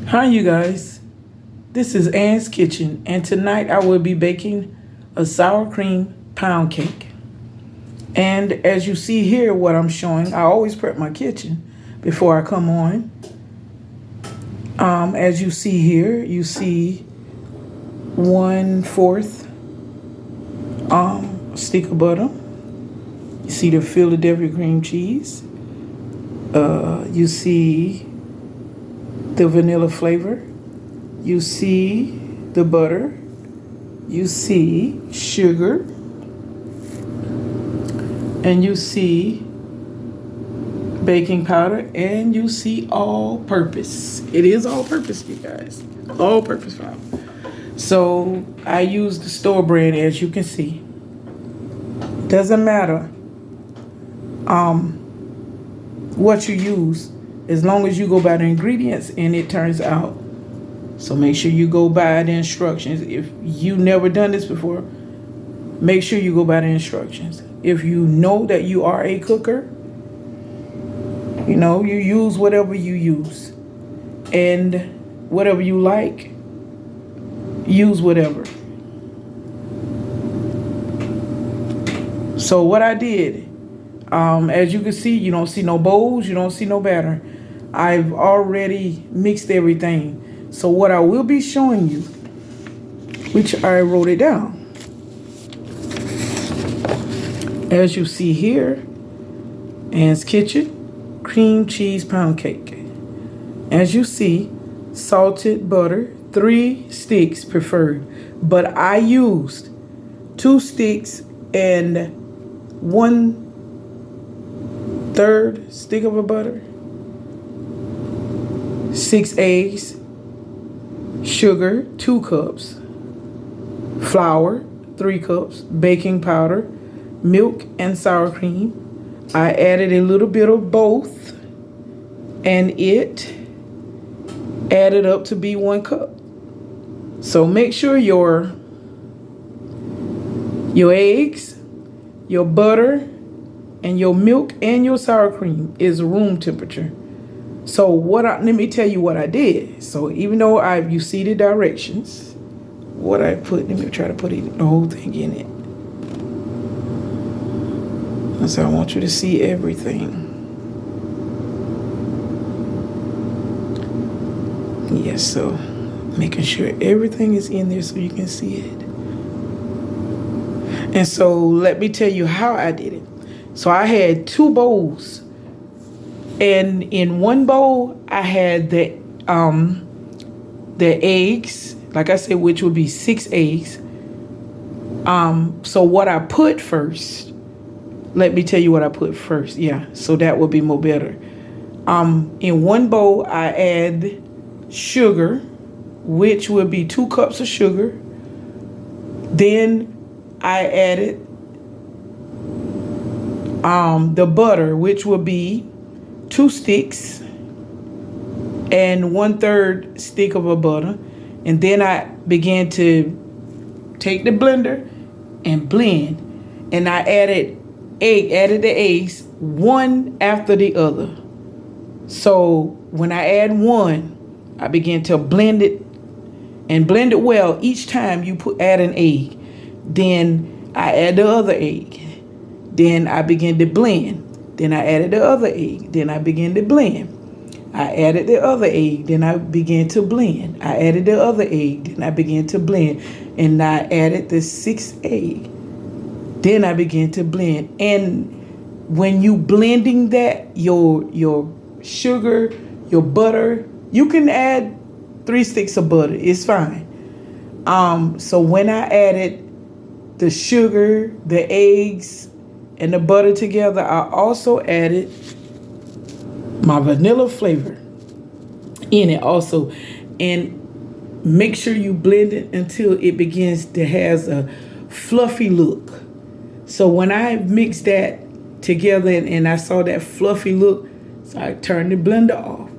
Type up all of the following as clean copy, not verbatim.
Hi, you guys. This is Ann's Kitchen, and tonight I will be baking a sour cream pound cake. And as you see here, what I'm showing, I always prep my kitchen before I come on. As you see here, you see 1/4 stick of butter. You see the Philadelphia cream cheese. You see the vanilla flavor. You see the butter. You see sugar. And you see baking powder. And you see all purpose. It is all purpose, you guys. All purpose flour. So I use the store brand, as you can see. Doesn't matter what you use, as long as you go by the ingredients and it turns out. So make sure you go by the instructions. If you never done this before, make sure you go by the instructions. If you know that you are a cooker, you use whatever you use. And whatever you like, use whatever. So what I did, as you can see, you don't see no bowls, you don't see no batter. I've already mixed everything. So what I will be showing you, which I wrote it down, as you see here, Ann's Kitchen cream cheese pound cake. As you see, salted butter, 3 sticks preferred, but I used 2 sticks and 1/3 stick of a butter, 6 eggs, sugar 2 cups, flour 3 cups, baking powder, milk, and sour cream. I added a little bit of both, and it added up to be 1 cup. So make sure your eggs, your butter, and your milk and your sour cream is room temperature. So let me tell you what I did. So even though you see the directions, what I put, let me try to put the whole thing in it. So I want you to see everything. Yes, so making sure everything is in there so you can see it. And so let me tell you how I did it. So I had 2 bowls. And in 1 bowl, I had the eggs, like I said, which would be 6 eggs. So what I put first, let me tell you what I put first. Yeah, so that would be more better. In 1 bowl, I add sugar, which would be 2 cups of sugar. Then I added the butter, which would be 2 sticks and 1/3 stick of a butter. And then I began to take the blender and blend. And I added the eggs one after the other. So when I add one, I begin to blend it and blend it well. Each time you add an egg, then I add the other egg. Then I begin to blend. Then I added the other egg. Then I began to blend. I added the other egg. Then I began to blend. I added the other egg. Then I began to blend. And I added the 6th egg. Then I began to blend. And when you blending that, your sugar, your butter, you can add 3 sticks of butter. It's fine. So when I added the sugar, the eggs, and the butter together, I also added my vanilla flavor in it also. And make sure you blend it until it begins to have a fluffy look. So when I mixed that together and I saw that fluffy look, so I turned the blender off.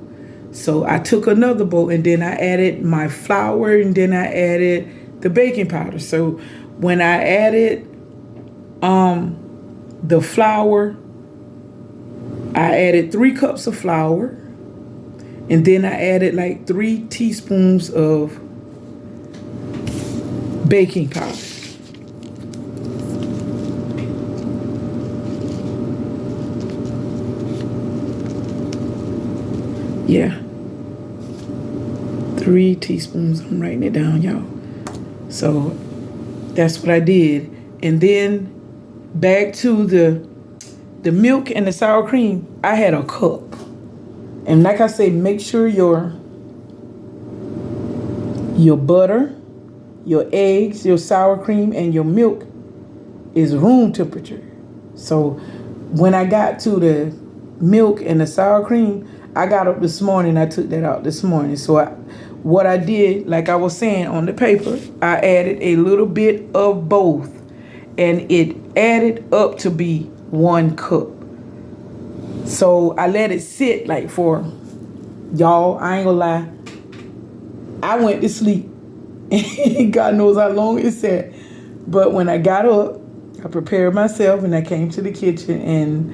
So I took another bowl and then I added my flour and then I added the baking powder. So when I added the flour, I added 3 cups of flour And then I added like 3 teaspoons of baking powder. Yeah. 3 teaspoons. I'm writing it down, y'all. So that's what I did. And then back to the milk and the sour cream, I had a cup. And like I say, make sure your butter, your eggs, your sour cream, and your milk is room temperature. So when I got to the milk and the sour cream, I got up this morning, I took that out this morning. So what I did, like I was saying on the paper, I added a little bit of both. And it added up to be 1 cup. So I let it sit like for, y'all, I ain't gonna lie, I went to sleep. God knows how long it sat. But when I got up, I prepared myself and I came to the kitchen, and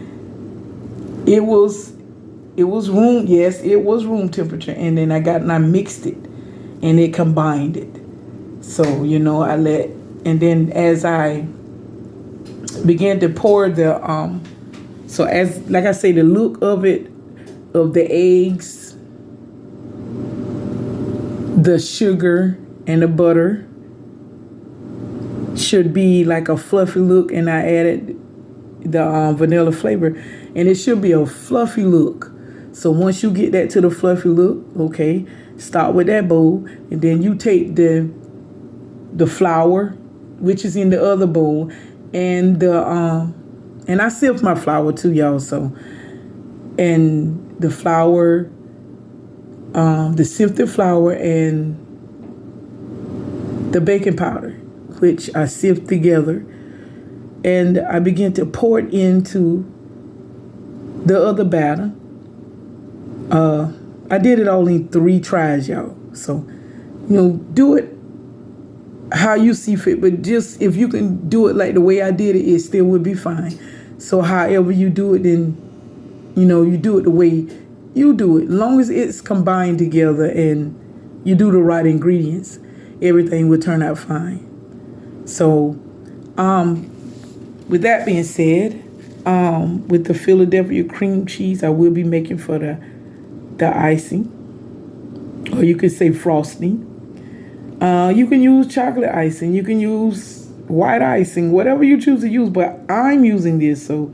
it was room, yes, it was room temperature. And then I mixed it and it combined it. So, you know, and then as I began to pour so as, like I say, the look of it, of the eggs, the sugar and the butter should be like a fluffy look, and I added the vanilla flavor, and it should be a fluffy look. So once you get that to the fluffy look, okay, start with that bowl, and then you take the flour, which is in the other bowl, and and I sift my flour too, y'all. So, and the flour, the sifted flour, and the baking powder, which I sift together, and I begin to pour it into the other batter. I did it all in 3 tries, y'all. So, you know, do it how you see fit, but just if you can do it like the way I did it, it still would be fine. So however you do it, then, you know, you do it the way you do it. As long as it's combined together and you do the right ingredients, everything will turn out fine. So, with that being said, with the Philadelphia cream cheese, I will be making for the icing, or you could say frosting. You can use chocolate icing, you can use white icing, whatever you choose to use, but I'm using this, so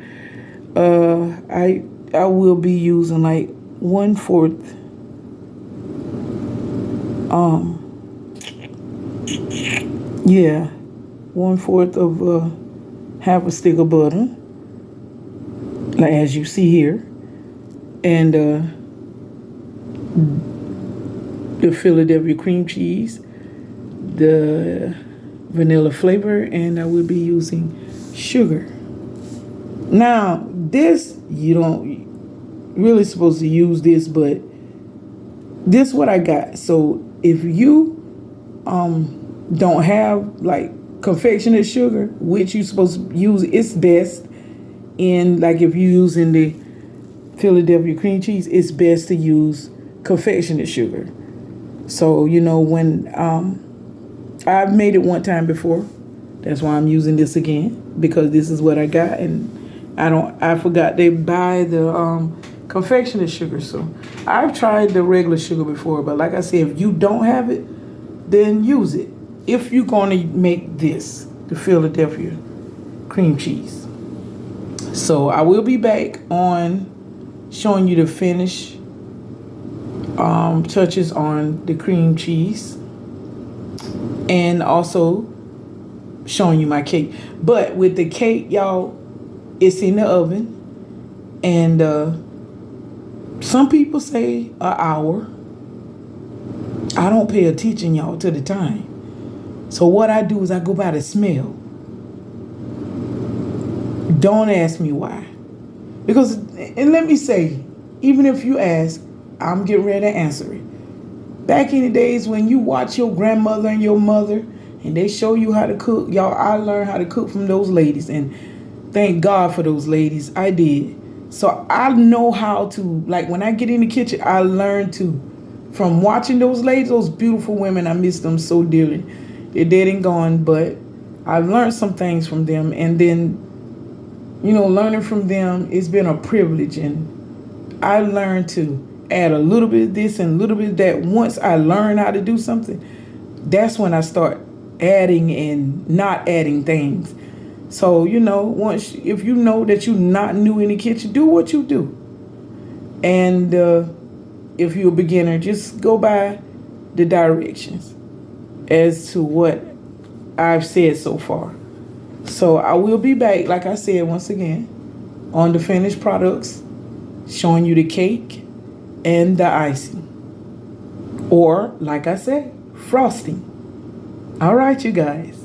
I will be using like 1/4 1/4 of half a stick of butter, like as you see here, and the Philadelphia cream cheese, the vanilla flavor, and I will be using sugar. Now, this, you don't really supposed to use this, but this is what I got. So if you don't have like confectionate sugar, which you're supposed to use, it's best in, like if you're using the Philadelphia cream cheese, it's best to use confectionate sugar. So, you know, when I've made it one time before, that's why I'm using this again, because this is what I got, and I forgot they buy the confectionate sugar. So I've tried the regular sugar before, but like I said, if you don't have it, then use it if you're going to make this, the Philadelphia cream cheese. So I will be back on showing you the finish touches on the cream cheese, and also showing you my cake. But with the cake, y'all, it's in the oven, and some people say an hour. I don't pay attention, y'all, to the time. So what I do is I go by the smell. Don't ask me why. Because, and let me say, even if you ask, I'm getting ready to answer it. Back in the days when you watch your grandmother and your mother, and they show you how to cook, y'all, I learned how to cook from those ladies. And thank God for those ladies. I did. So I know how to, like, when I get in the kitchen, I learn to, from watching those ladies, those beautiful women. I miss them so dearly. They're dead and gone, but I've learned some things from them. And then, learning from them, it's been a privilege. And I learned to add a little bit of this and a little bit of that. Once I learn how to do something, that's when I start adding and not adding things. So, once, if you know that you're not new in the kitchen, do what you do. And if you're a beginner, just go by the directions as to what I've said so far. So I will be back, like I said, once again, on the finished products, showing you the cake and the icing. Or, like I said, frosting. All right, you guys.